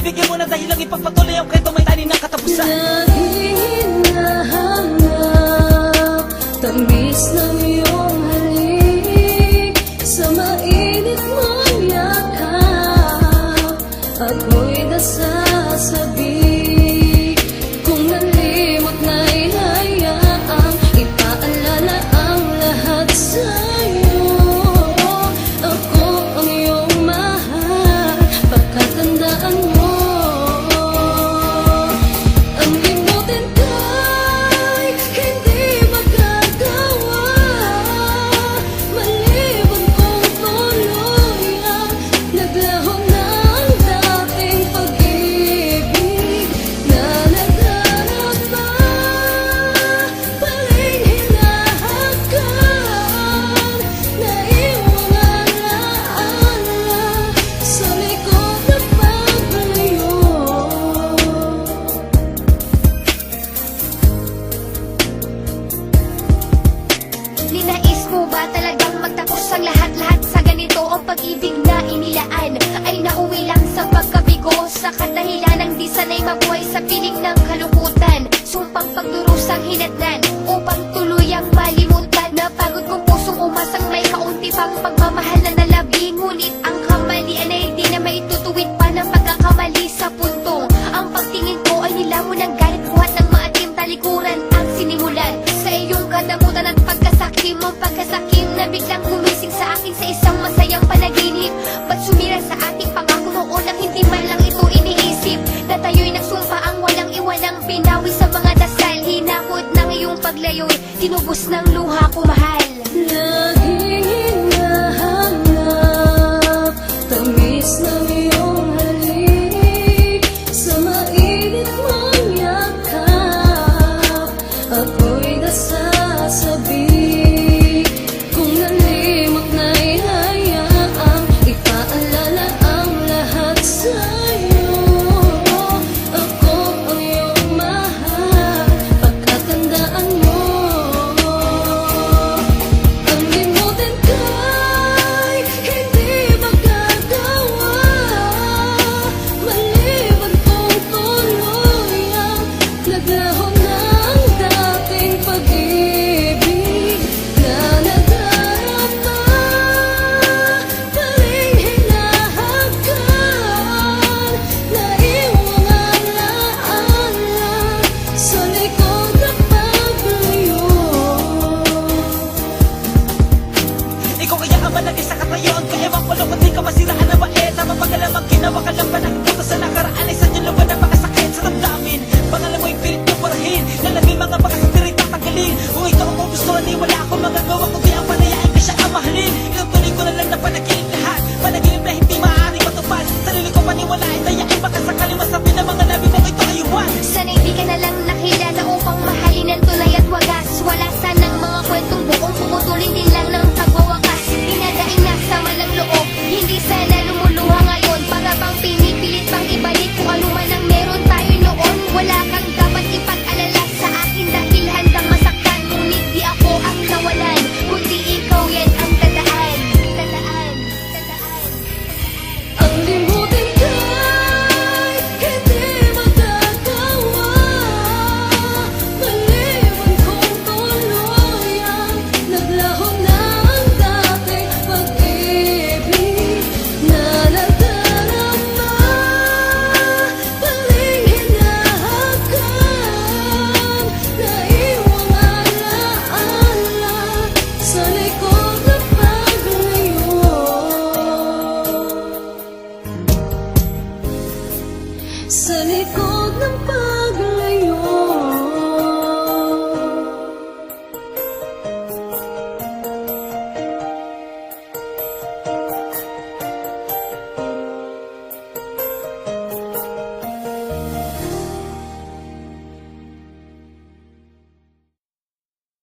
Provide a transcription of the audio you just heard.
Bibigyan mo ng dahilang ipagpatuloy ang kwento may tani ng katapusan. Lagi hinahanap tamis ng iyong halik sa mainit mong yakap. Ako'y nasasabi kung nalimot na'y hayaang ipaalala ang lahat sa'yo. Ako ang iyong mahal, pagkatandaan mo. Ang limutin ko'y hindi magagawa, maliban kong tuluyang naglaho ng dating pag-ibig na naghanap pa, paling hinahagan, naiwang alaala sa likod na paglayo. Ninais mo ba talagang magtapos ang lahat-lahat sa ganito? Ang pag-ibig na inilaan ay nauwi lang sa pagkabigo, sa kadahilanang di sanay mabuhay sa piling ng kalungkutan. Sumpang pagdurusang hinatnan upang tuluyang malimutan. Napagod kong pusong umasang may kaunti pang pagmamahal na nalabi. Ngunit ang kamalian ay di na maitutuwid pa ng pagkakamali sa puntong ang pagtingin ko ay nilamon ng galit, buhat ng maatim talikuran ang sinimulan. Sa iyong kadamutan at pagkasakim, ang pagkasakim na biglang gumising sa akin sa isang masayang panaginip. Ba't sumira sa ating pangako noon ang hindi man lang ito iniisip? Na tayo'y nagsumpa ang walang iwanang pinawi sa mga dasal. Hinakot ng iyong paglayo'y tinubos ng luha ko, mahal. Lagi